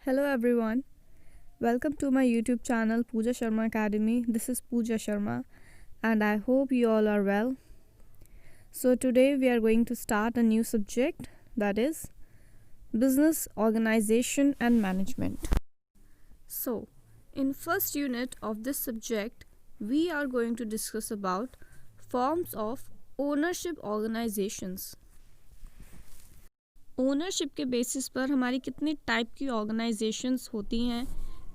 Hello everyone, welcome to my YouTube channel Pooja Sharma Academy. This is Pooja Sharma and I hope you all are well. So today we are going to start a new subject, that is business organization and management. So in first unit of this subject we are going to discuss about forms of ownership organizations. Ownership के basis पर हमारी कितनी type की organisations होती हैं,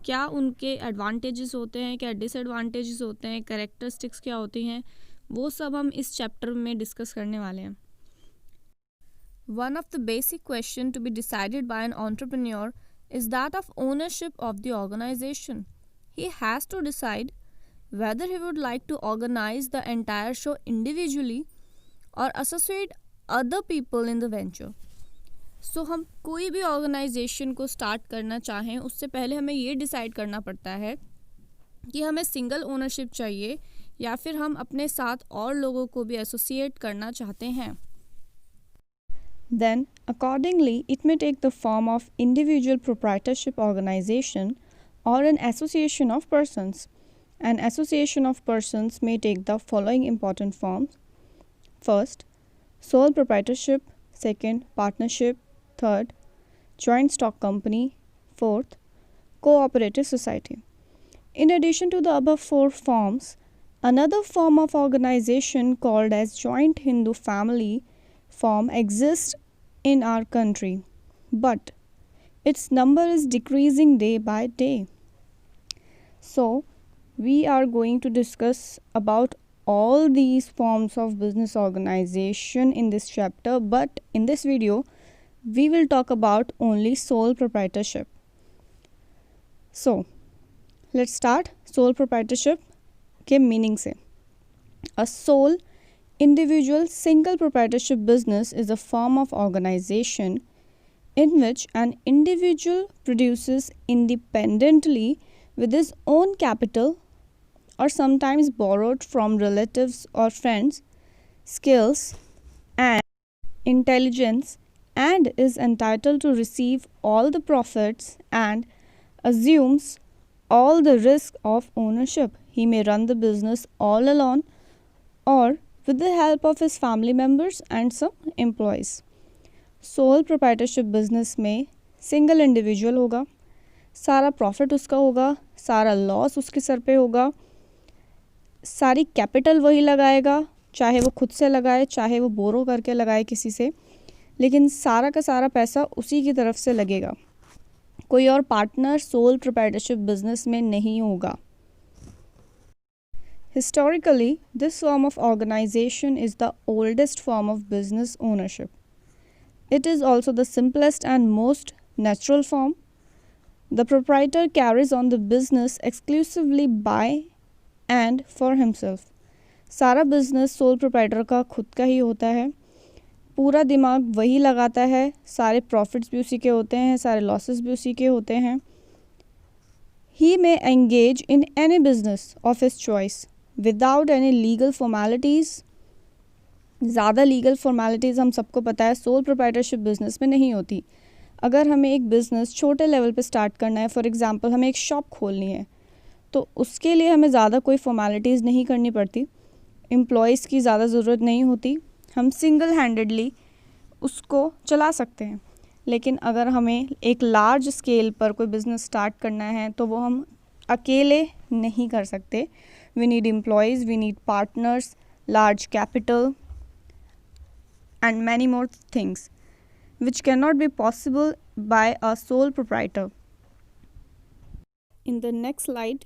क्या उनके advantages होते हैं, क्या डिसएडवांटेजेस होते हैं, कैरेक्टरिस्टिक्स क्या होती हैं, वो सब हम इस चैप्टर में डिस्कस करने वाले हैं. One of the basic question to be decided by an entrepreneur is that of ownership of the organization. He has to decide whether he would like to organize the entire show individually or associate other people in the venture. सो हम कोई भी organisation को start करना चाहें उससे पहले हमें ये डिसाइड करना पड़ता है कि हमें सिंगल ओनरशिप चाहिए या फिर हम अपने साथ और लोगों को भी एसोसिएट करना चाहते हैं. Then, accordingly, it may take the form of individual proprietorship organization or an association of persons. An association of persons may take the following important forms. First, sole proprietorship. Second, partnership. Third, joint stock company. Fourth, cooperative society. In addition to the above four forms, another form of organization called as joint Hindu family form exists in our country, but its number is decreasing day by day. So, we are going to discuss about all these forms of business organization in this chapter, but in this video, we will talk about only sole proprietorship. So, let's start sole proprietorship के meaning से. A sole individual single proprietorship business is a form of organization in which an individual produces independently with his own capital or sometimes borrowed from relatives or friends, skills and intelligence, and is entitled to receive all the profits and assumes all the risk of ownership. He may run the business all alone or with the help of his family members and some employees. Sole proprietorship business में single individual होगा, सारा profit उसका होगा, सारा loss उसके sir पे होगा, सारी कैपिटल वही लगाएगा, चाहे वो खुद से लगाए चाहे वो बोरो करके लगाए किसी से, लेकिन सारा का सारा पैसा उसी की तरफ से लगेगा. कोई और पार्टनर सोल प्रोप्राइटरशिप बिजनेस में नहीं होगा. Historically, this form of organization is the oldest form of business ownership. It is also the simplest and most natural form. The proprietor carries on the business exclusively by and for himself. सारा business sole proprietor का खुद का ही होता है, पूरा दिमाग वही लगाता है, सारे प्रॉफिट्स भी उसी के होते हैं, सारे लॉसेस भी उसी के होते हैं. He may engage in any business of his choice without any legal formalities. ज़्यादा लीगल फॉर्मेलिटीज़ हम सबको पता है सोल प्रोप्राइटरशिप बिजनेस में नहीं होती. अगर हमें एक बिज़नेस छोटे लेवल पे स्टार्ट करना है, फॉर एग्जांपल हमें एक शॉप खोलनी है, तो उसके लिए हमें ज़्यादा कोई फॉर्मेलिटीज़ नहीं करनी पड़ती, एम्प्लॉयज़ की ज़्यादा ज़रूरत नहीं होती, हम सिंगल हैंडेडली उसको चला सकते हैं. लेकिन अगर हमें एक लार्ज स्केल पर कोई बिज़नेस स्टार्ट करना है तो वो हम अकेले नहीं कर सकते. We need employees, we need partners, large capital and many more things which cannot be possible by a sole proprietor. In the next slide,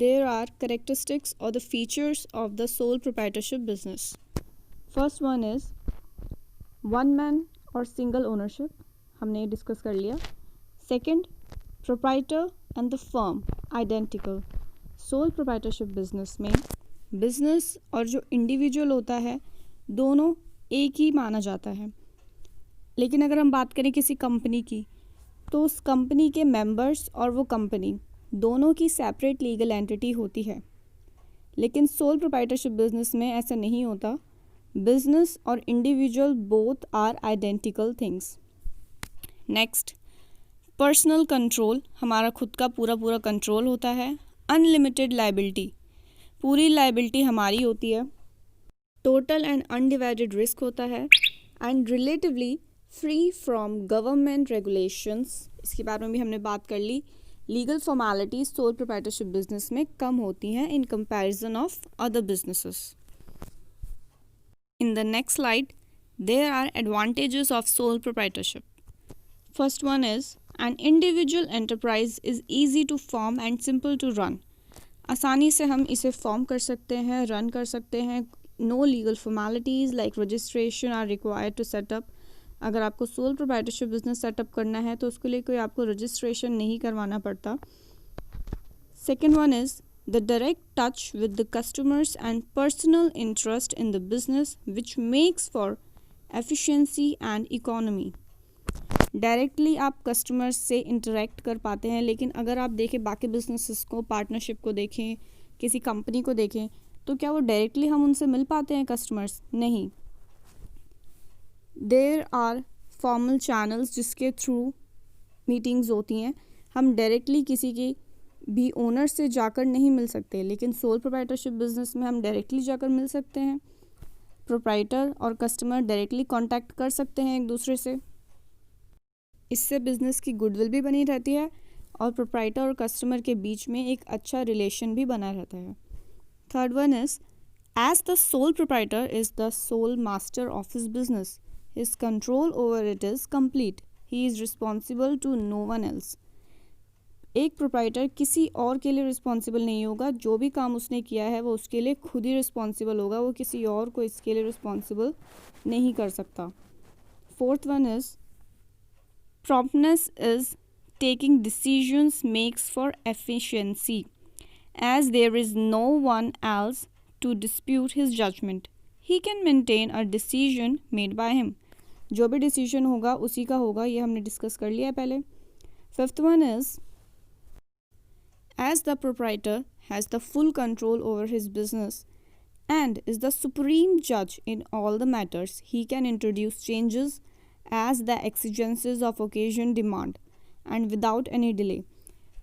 there are characteristics or the features of the sole proprietorship business. First one is one man or single ownership, हमने discuss कर लिया. Second, proprietor and the firm identical. Sole proprietorship business में business और जो individual होता है दोनों एक ही माना जाता है. लेकिन अगर हम बात करें किसी कंपनी की, तो उस कंपनी के मेंबर्स और वो कंपनी दोनों की सेपरेट लीगल एंटिटी होती है. लेकिन सोल प्रोप्राइटरशिप बिजनेस में ऐसा नहीं होता. बिजनेस और individual both are identical things. Next, personal control, हमारा खुद का पूरा कंट्रोल होता है। अनलिमिटेड लायबिलिटी, पूरी लायबिलिटी हमारी होती है। टोटल एंड अनडिवाइडेड रिस्क होता है। And relatively free from government regulations, इसके बारे में भी हमने बात कर ली। Legal formalities sole proprietorship business में कम होती हैं in comparison of other businesses. In the next slide, there are advantages of sole proprietorship. First one is, an individual enterprise is easy to form and simple to run. आसानी से हम इसे form कर सकते हैं, रन कर सकते हैं। No legal formalities like registration are required to set up. अगर आपको सोल प्रोप्राइटरशिप बिजनेस सेटअप करना है तो उसके लिए कोई आपको रजिस्ट्रेशन नहीं करवाना पड़ता। Second one is, the direct touch with the customers and personal interest in the business which makes for efficiency and economy. Directly आप कस्टमर्स से इंटरेक्ट कर पाते हैं, लेकिन अगर आप देखें बाकी बिजनेसेस को, पार्टनरशिप को देखें, किसी कंपनी को देखें, तो क्या वो डायरेक्टली हम उनसे मिल पाते हैं कस्टमर्स? नहीं। देयर आर फॉर्मल चैनल्स जिसके थ्रू मीटिंग्स होती हैं। हम डायरेक्टली किसी की भी ओनर से जाकर नहीं मिल सकते, लेकिन सोल प्रोप्राइटरशिप बिजनेस में हम डायरेक्टली जाकर मिल सकते हैं। प्रोप्राइटर और कस्टमर डायरेक्टली कांटेक्ट कर सकते हैं एक दूसरे से। इससे बिजनेस की गुडविल भी बनी रहती है और प्रोप्राइटर और कस्टमर के बीच में एक अच्छा रिलेशन भी बना रहता है। Third one is, as the sole proprietor is the sole master of his business, his control over it is complete, he is responsible to no one else. एक प्रोप्राइटर किसी और के लिए रिस्पॉन्सिबल नहीं होगा, जो भी काम उसने किया है वो उसके लिए खुद ही रिस्पॉन्सिबल होगा, वो किसी और को इसके लिए रिस्पॉन्सिबल नहीं कर सकता। Fourth one is, promptness is taking decisions makes for efficiency, as there is no one else to dispute his judgment. He can maintain a decision made by him. जो भी डिसीजन होगा उसी का होगा, ये हमने डिस्कस कर लिया है पहले। Fifth one is, as the proprietor has the full control over his business and is the supreme judge in all the matters, he can introduce changes as the exigencies of occasion demand and without any delay.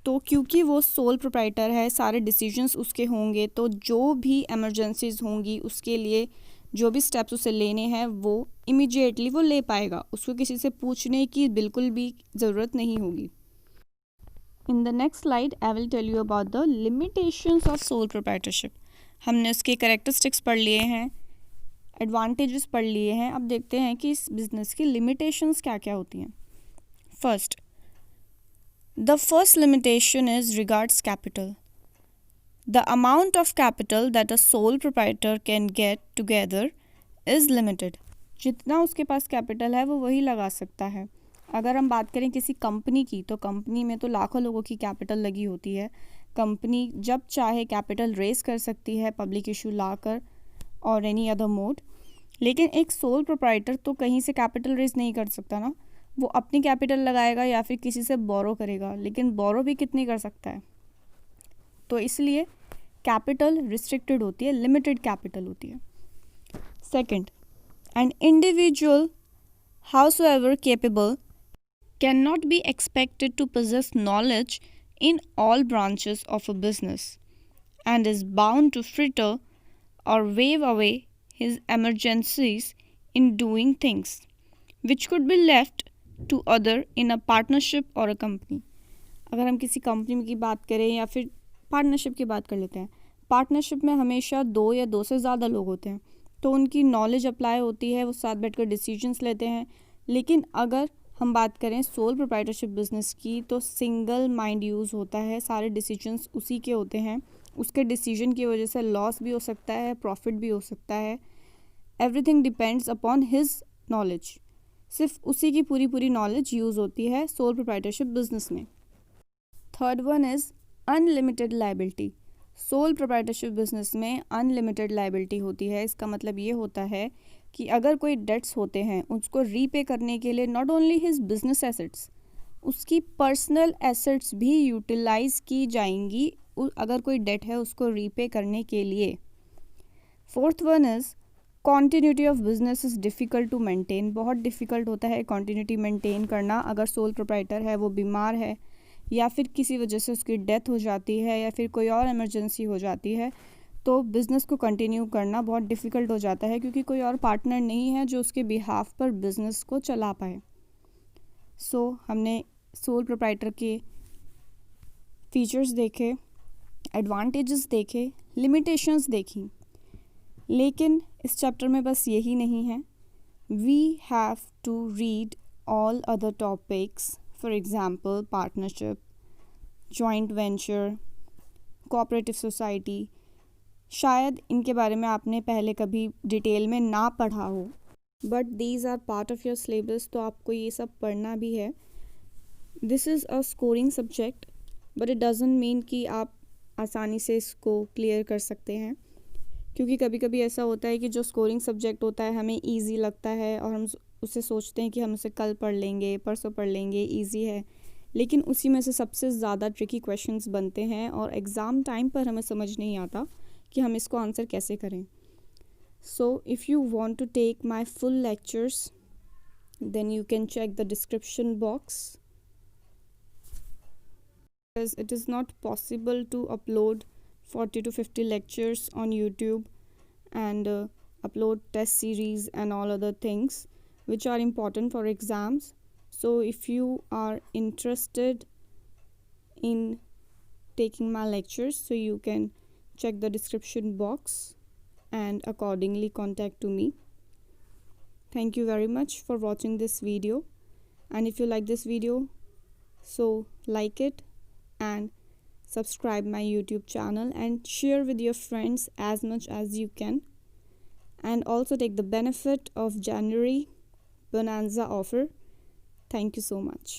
तो क्योंकि वो sole proprietor है, सारे decisions उसके होंगे, तो जो भी एमरजेंसीज होंगी उसके लिए जो भी स्टेप्स उसे लेने हैं वो इमीडिएटली वो ले पाएगा, उसको किसी से पूछने की बिल्कुल भी ज़रूरत नहीं होगी। In the next slide, I will tell you about the limitations of sole proprietorship. हमने उसके कैरेक्टरिस्टिक्स पढ़ लिए हैं, एडवांटेजेस पढ़ लिए हैं। अब देखते हैं कि इस बिजनेस की लिमिटेशंस क्या क्या होती हैं। First, the first limitation is regards capital. The amount of capital that a sole proprietor can get together is limited. जितना उसके पास कैपिटल है वो वही लगा सकता है। अगर हम बात करें किसी कंपनी की, तो कंपनी में तो लाखों लोगों की कैपिटल लगी होती है। कंपनी जब चाहे कैपिटल रेज कर सकती है पब्लिक इशू लाकर और एनी अदर मोड, लेकिन एक सोल प्रोप्राइटर तो कहीं से कैपिटल रेज नहीं कर सकता ना, वो अपनी कैपिटल लगाएगा या फिर किसी से बोरो करेगा, लेकिन बोरो भी कितनी कर सकता है। तो इसलिए कैपिटल रिस्ट्रिक्टेड होती है, लिमिटेड कैपिटल होती है। Second, an individual however capable can not be expected to possess knowledge in all branches of a business and is bound to fritter or wave away his emergencies in doing things which could be left to other in a partnership or a company. अगर हम किसी company की बात करें या फिर partnership की बात कर लेते हैं, पार्टनरशिप में हमेशा 2 या 2 से ज़्यादा लोग होते हैं, तो उनकी नॉलेज अप्लाई होती है, वो साथ बैठकर डिसीजंस लेते हैं। लेकिन अगर हम बात करें सोल प्रोप्राइटरशिप बिजनेस की, तो सिंगल माइंड यूज़ होता है, सारे डिसीजंस उसी के होते हैं, उसके डिसीजन की वजह से लॉस भी हो सकता है, प्रॉफिट भी हो सकता है। Everything depends upon his knowledge, सिर्फ उसी की पूरी नॉलेज यूज़ होती है सोल प्रोप्राइटरशिप बिजनेस में। Third one is unlimited liability. Soul proprietorship business में अनलिमिटेड लायबिलिटी होती है। इसका मतलब ये होता है कि अगर कोई डेट्स होते हैं उसको रीपे करने के लिए not only his business assets, उसकी पर्सनल एसेट्स भी यूटिलाइज की जाएंगी अगर कोई डेट है उसको रीपे करने के लिए। Fourth one is continuity of business is difficult to maintain, बहुत डिफ़िकल्ट होता है कॉन्टीन्यूटी मेंटेन करना। अगर सोल प्रोप्राइटर है, वो बीमार है या फिर किसी वजह से उसकी डेथ हो जाती है या फिर कोई और इमरजेंसी हो जाती है, तो बिज़नेस को कंटिन्यू करना बहुत डिफ़िकल्ट हो जाता है, क्योंकि कोई और पार्टनर नहीं है जो उसके बिहाफ पर बिज़नेस को चला पाए। सो हमने सोल प्रोप्राइटर के फीचर्स देखे, एडवांटेजेस देखे, लिमिटेशंस देखी। लेकिन इस चैप्टर में बस यही नहीं है। We have to read all other topics, for example partnership, joint venture, cooperative society. शायद इनके बारे में आपने पहले कभी डिटेल में ना पढ़ा हो, but these are part of your syllabus, तो आपको ये सब पढ़ना भी है। This is a scoring subject, but it doesn't mean कि आप आसानी से इसको क्लियर कर सकते हैं, क्योंकि कभी कभी ऐसा होता है कि जो स्कोरिंग सब्जेक्ट होता है हमें इजी लगता है और हम उसे सोचते हैं कि हम उसे कल पढ़ लेंगे, परसों पढ़ लेंगे, इजी है, लेकिन उसी में से सबसे ज़्यादा ट्रिकी क्वेश्चंस बनते हैं और एग्ज़ाम टाइम पर हमें समझ नहीं आता कि हम इसको आंसर कैसे करें। So if you want to take my full lectures, then you can check the description box, because it is not possible to upload 40 to 50 lectures on YouTube and upload test series and all other things which are important for exams. So if you are interested in taking my lectures, so you can check the description box and accordingly contact to me. Thank you very much for watching this video, and if you like this video, so like it and subscribe my YouTube channel and share with your friends as much as you can, and also take the benefit of January Bonanza offer. Thank you so much.